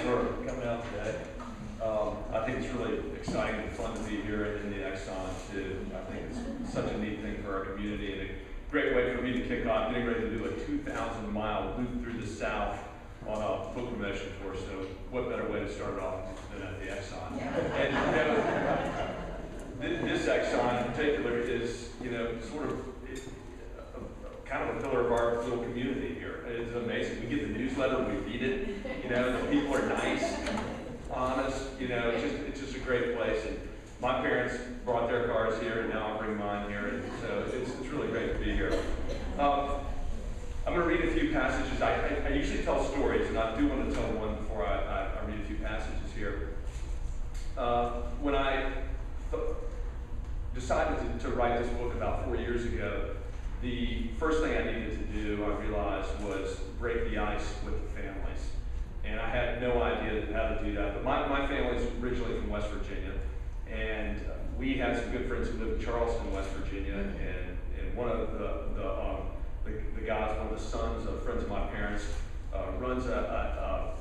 for coming out today. I think it's really exciting and fun to be here in the Exxon too. I think it's such a neat thing for our community and a great way for me to kick off, getting ready to do a 2,000-mile loop through the South on a book promotion tour. So what better way to start it off than at the Exxon? And this Exxon in particular is, sort of kind of a pillar of our little community here. It's amazing. We get the newsletter, we read it. The people are nice, honest. It's just a great place. And my parents brought their cars here, and now I bring mine here, and so it's really great to be here. I'm going to read a few passages. I usually tell stories, and I do want to tell one before I read a few passages here. When I decided to write this book about 4 years ago, the first thing I needed to do, I realized, was break the ice with the families. And I had no idea how to do that. But my family's originally from West Virginia, and we had some good friends who lived in Charleston, West Virginia, and one of the guys, one of the sons of friends of my parents, runs a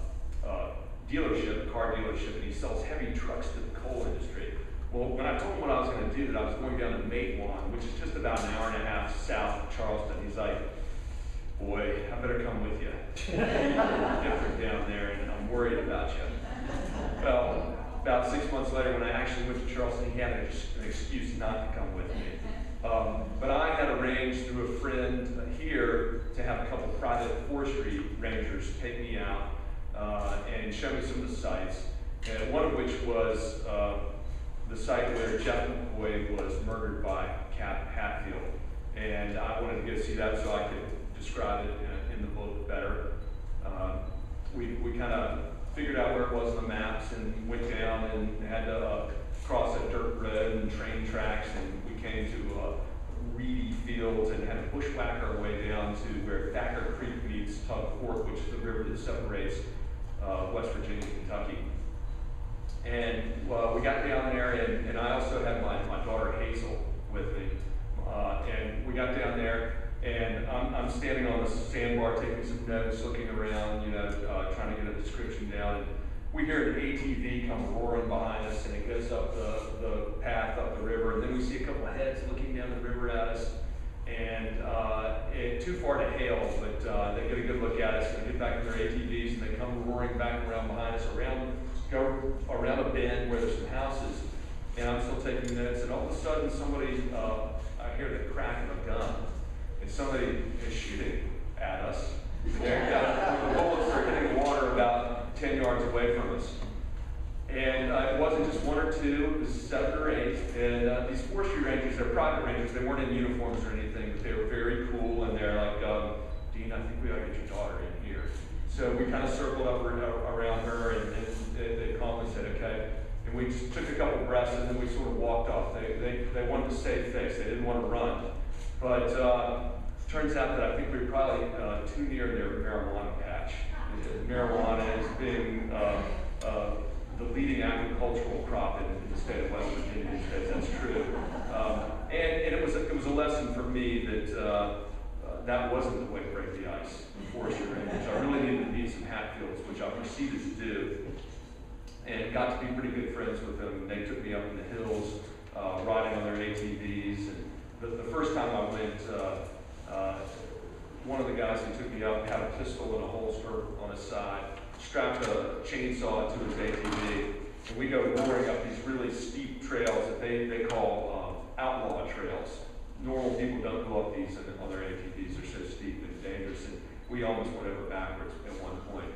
dealership, a car dealership, and he sells heavy trucks to the coal industry. Well, when I told him what I was going to do, that I was going down to Matewan, which is just about an hour and a half south of Charleston, he's like, boy, I better come with you. It's different down there, and I'm worried about you. Well, about 6 months later, when I actually went to Charleston, he had an excuse not to come with me. But I had arranged through a friend here to have a couple private forestry rangers take me out and show me some of the sites, and one of which was the site where Jeff McCoy was murdered by Cap Hatfield. And I wanted to go see that so I could describe it in the book better. We kind of figured out where it was on the maps and went down and had to cross a dirt road and train tracks, and we came to reedy fields and had to bushwhack our way down to where Thacker Creek meets Tug Fork, which is the river that separates West Virginia and Kentucky. And we got down there, and I also had my daughter Hazel with me. And we got down there, and I'm standing on the sandbar taking some notes, looking around, trying to get a description down. And we hear an ATV come roaring behind us, and it goes up the path up the river. And then we see a couple of heads looking down the river at us. And too far to hail, but they get a good look at us. And they get back in their ATVs, and they come roaring back around behind us, go around a bend where there's some houses. And I'm still taking notes, and all of a sudden somebody, I hear the crack of a gun, and somebody is shooting at us. The bullets are hitting the water about 10 yards away from us. And it wasn't just one or two, it was 7 or 8. And these forestry rangers, they're private rangers, they weren't in uniforms or anything, but they were very cool, and they're like, Dean, I think we ought to get your daughter in here. So we kind of circled up around her, and they calmly said, okay. And we just took a couple breaths, and then we sort of walked off. They wanted to save face. They didn't want to run. But turns out that I think we were probably too near their marijuana patch. Marijuana is being the leading agricultural crop in the state of West Virginia these days. That's true. And it was a lesson for me that that wasn't the way to break the ice. Forestry rangers. I really needed to meet some Hatfields, which I proceeded to do, and got to be pretty good friends with them. They took me up in the hills, riding on their ATVs. And the first time I went, one of the guys who took me up had a pistol in a holster on his side, strapped a chainsaw to his ATV, and we go roaring up these really steep trails that they call outlaw trails. Normal people don't go up these on their ATVs. They're so steep and dangerous, and we almost went over backwards at one point.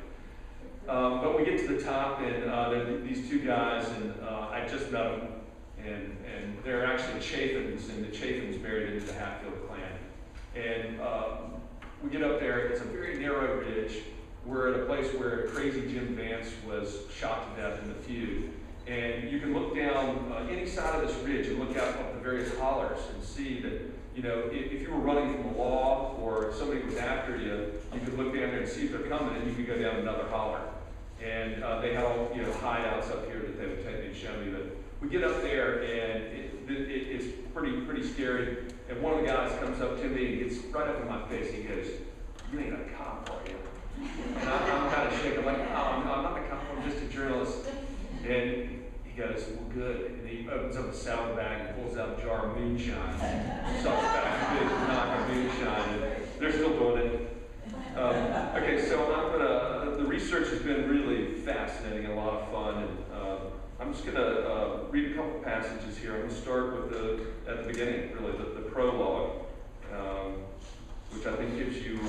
But we get to the top, and there are these two guys, and I just met them, and they're actually Chaffins, and the Chaffins married into the Hatfield clan. And we get up there, it's a very narrow ridge. We're at a place where Crazy Jim Vance was shot to death in the Feud. And you can look down any side of this ridge and look out up the various hollers and see that, if you were running from the law or somebody was after you, you could look down there and see if they're coming, and you could go down another holler. And they had all, hideouts up here that they would take me and show me. But we get up there, and it's pretty scary. And one of the guys comes up to me and gets right up in my face. He goes, "You ain't a cop, are you?" And I'm kind of shaking, like, "No, I'm not a cop. I'm I'm just a journalist. And he goes, well, good. And he opens up a saddle bag and pulls out a jar of moonshine. Stuffs back a big knock of moonshine, and they're still doing it. Okay, so the research has been really fascinating, a lot of fun, and I'm just gonna read a couple passages here. I'm gonna start with at the beginning, really, the prologue, which I think gives you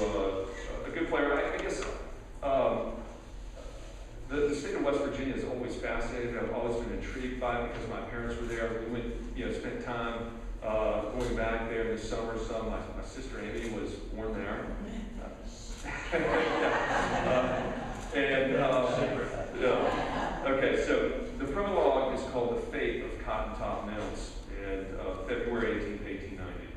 a good flavor. I guess the state of West Virginia is always fascinating. I've always been intrigued by it because my parents were there. We went, spent time going back there in the summer. My sister Amy was born there. Okay, so the prologue is called The Fate of Cotton Top Mounts, and February 18th, 1890.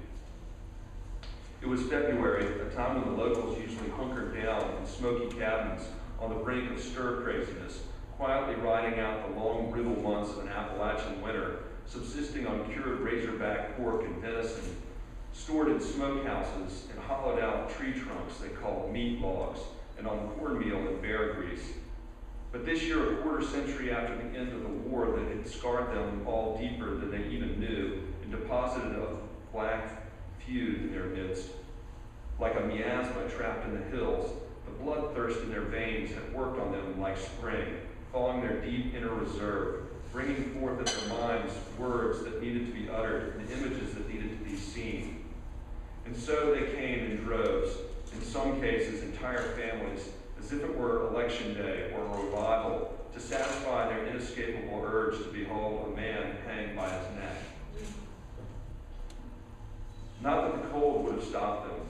It was February, a time when the locals usually hunkered down in smoky cabins on the brink of stir craziness, quietly riding out the long, brittle months of an Appalachian winter, subsisting on cured razorback pork and venison, stored in smokehouses and hollowed out tree trunks they called meat logs, and on cornmeal and bear grease. But this year, a quarter century after the end of the war that had scarred them all deeper than they even knew and deposited a black feud in their midst, like a miasma trapped in the hills, the bloodthirst in their veins had worked on them like spring, thawing their deep inner reserve, bringing forth in their minds words that needed to be uttered and images that needed to be seen. And so they came in droves, in some cases entire families, as if it were election day or a revival, to satisfy their inescapable urge to behold a man hanged by his neck. Not that the cold would have stopped them.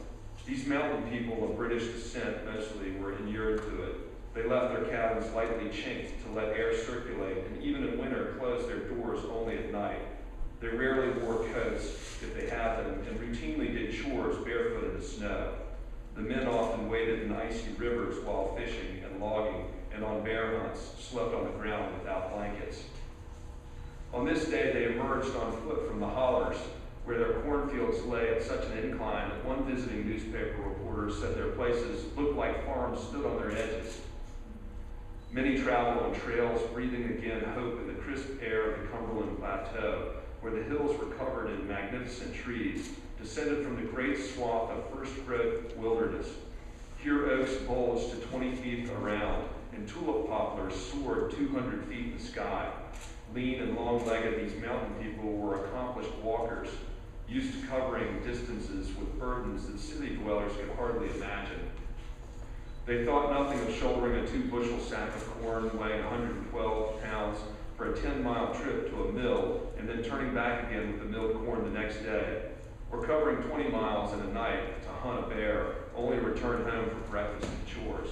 These mountain people of British descent mostly were inured to it. They left their cabins lightly chinked to let air circulate, and even in winter closed their doors only at night. They rarely wore coats, if they had them, and routinely did chores barefoot in the snow. The men often waded in icy rivers while fishing and logging, and on bear hunts slept on the ground without blankets. On this day, they emerged on foot from the hollers, where their cornfields lay at such an incline that one visiting newspaper reporter said their places looked like farms stood on their edges. Many traveled on trails, breathing again hope in the crisp air of the Cumberland Plateau, where the hills were covered in magnificent trees, descended from the great swath of first-growth wilderness. Here oaks bulged to 20 feet around, and tulip poplars soared 200 feet in the sky. Lean and long-legged, these mountain people were accomplished walkers, used to covering distances with burdens that city dwellers could hardly imagine. They thought nothing of shouldering a 2-bushel sack of corn weighing 112 pounds for a 10-mile trip to a mill and then turning back again with the milled corn the next day, or covering 20 miles in a night to hunt a bear, only to return home for breakfast and chores.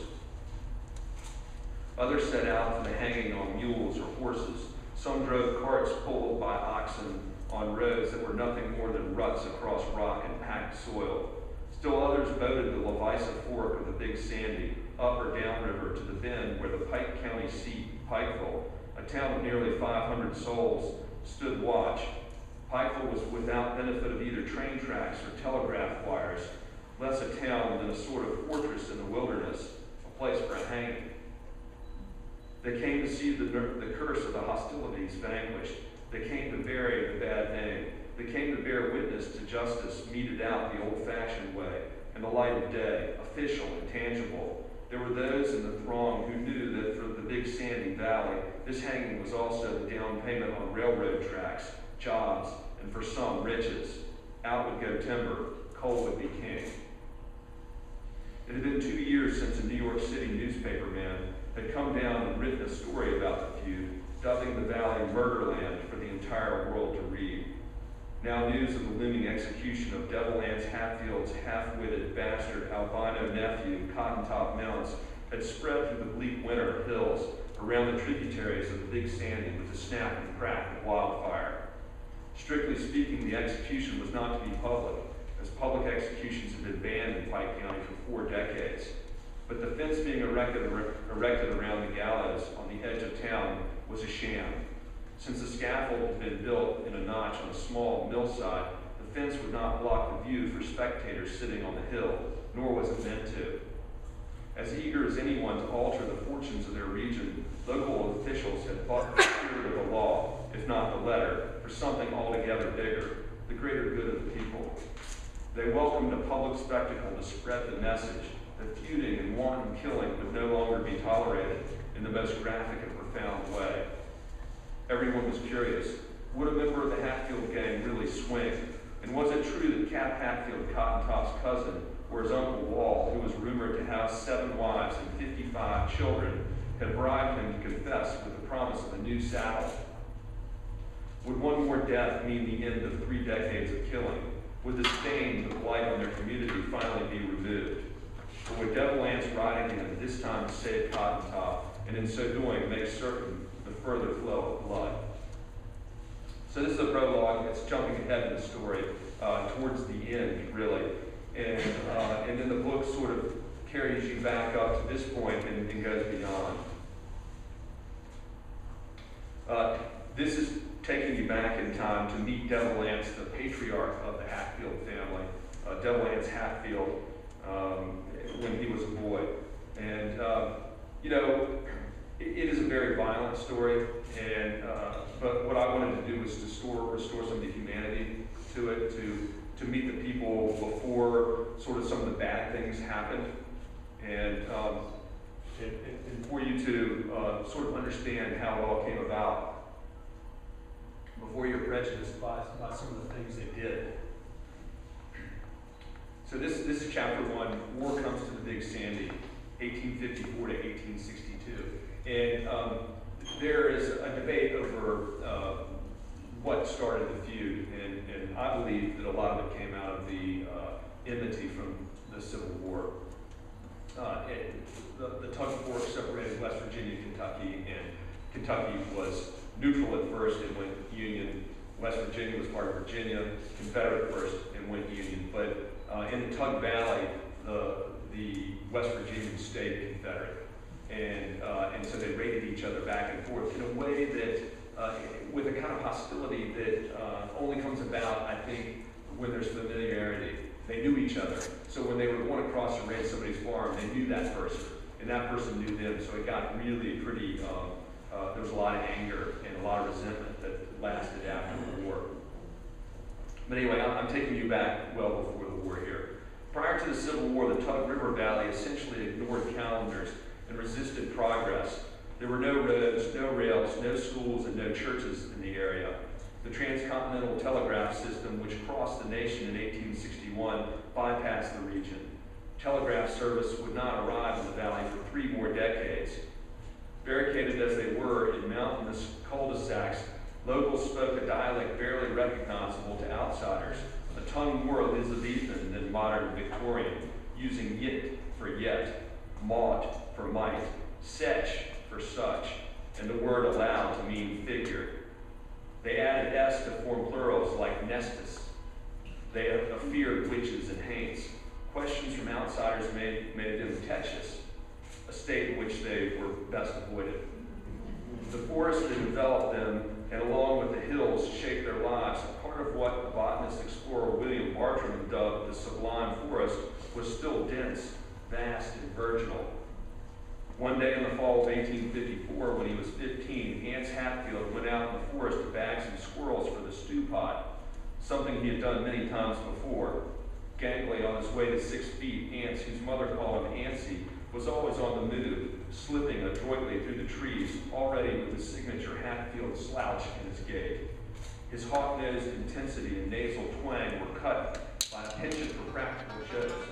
Others set out for the hanging on mules or horses. Some drove carts pulled by oxen on roads that were nothing more than ruts across rock and packed soil. Still others boated the Levisa Fork of the Big Sandy, up or downriver to the bend where the Pike County seat, Pikeville, a town of nearly 500 souls, stood watch. Pikeville was without benefit of either train tracks or telegraph wires, less a town than a sort of fortress in the wilderness, a place for a hanging. They came to see the curse of the hostilities vanquished. They came to bury the bad name. They came to bear witness to justice meted out the old-fashioned way, in the light of day, official and tangible. There were those in the throng who knew that for the Big Sandy Valley, this hanging was also the down payment on railroad tracks, jobs, and for some, riches. Out would go timber, coal would be king. It had been 2 years since a New York City newspaper man had come down and written a story about the feud, dubbing the valley Murderland for the entire world to read. Now news of the looming execution of Devil Anse Hatfield's half-witted bastard albino nephew, Cotton Top Mounts, had spread through the bleak winter hills around the tributaries of the Big Sandy with the snap and crack of wildfire. Strictly speaking, the execution was not to be public, as public executions had been banned in Pike County for 4 decades. But the fence being erected around the gallows on the edge of town was a sham. Since the scaffold had been built in a notch on a small millside, the fence would not block the view for spectators sitting on the hill, nor was it meant to. As eager as anyone to alter the fortunes of their region, local officials had fought the spirit of the law, if not the letter, for something altogether bigger, the greater good of the people. They welcomed a public spectacle to spread the message that feuding and wanton killing would no longer be tolerated in the most graphic and profound way. Everyone was curious. Would a member of the Hatfield gang really swing? And was it true that Cap Hatfield, Cotton Top's cousin, or his Uncle Wall, who was rumored to have 7 wives and 55 children, had bribed him to confess with the promise of a new saddle? Would one more death mean the end of 3 decades of killing? Would the stain, the blight on their community finally be removed? Or would Devil Ants ride again, this time to save Cotton Top, and in so doing make certain the further flow of blood? So this is a prologue. It's jumping ahead in the story towards the end, really. And then the book sort of carries you back up to this point and goes beyond. This is taking you back in time to meet Devil Ants, the patriarch of the Hatfield family, Devil Ants Hatfield, when he was a boy. And, it is a very violent story, but what I wanted to do was to restore some of the humanity to it, to meet the people before sort of some of the bad things happened, and for you to sort of understand how it all came about before you're prejudiced by some of the things they did. So this is chapter 1. War comes to the Big Sandy, 1854 to 1862. And there is a debate over what started the feud, and I believe that a lot of it came out of the enmity from the Civil War. The tug of war separated West Virginia, Kentucky, and Kentucky was neutral at first and went Union. West Virginia was part of Virginia, Confederate first and went Union. But in the Tug Valley, the West Virginians stayed Confederate. And so they raided each other back and forth in a way that, with a kind of hostility that only comes about, I think, when there's familiarity. They knew each other. So when they were going across to raid somebody's farm, they knew that person, and that person knew them. So it got really pretty, there was a lot of anger and a lot of resentment that lasted after the war. But anyway, I'm taking you back well before the war here. Prior to the Civil War, the Tug River Valley essentially ignored calendars and resisted progress. There were no roads, no rails, no schools, and no churches in the area. The transcontinental telegraph system, which crossed the nation in 1861, bypassed the region. Telegraph service would not arrive in the valley for 3 more decades. Barricaded as they were in mountainous cul-de-sacs, locals spoke a dialect barely recognizable to outsiders, a tongue more Elizabethan than modern Victorian, using yit for yet, maut for might, sech for such, and the word allowed to mean figure. They added s to form plurals like nestus. They feared witches and haints. Questions from outsiders made them tetchous, a state in which they were best avoided. The forest that enveloped them, and along with the hills, shaped their lives. A part of what the botanist explorer William Bartram dubbed the sublime forest was still dense, vast, and virginal. One day in the fall of 1854, when he was 15, Ants Hatfield went out in the forest to bag some squirrels for the stew pot, something he had done many times before. Gangly on his way to 6 feet, Ants, whose mother called him Antsy, was always on the move, slipping adroitly through the trees, already with the signature Hatfield slouch in his gait. His hawk-nosed intensity and nasal twang were cut by a penchant for practical jokes.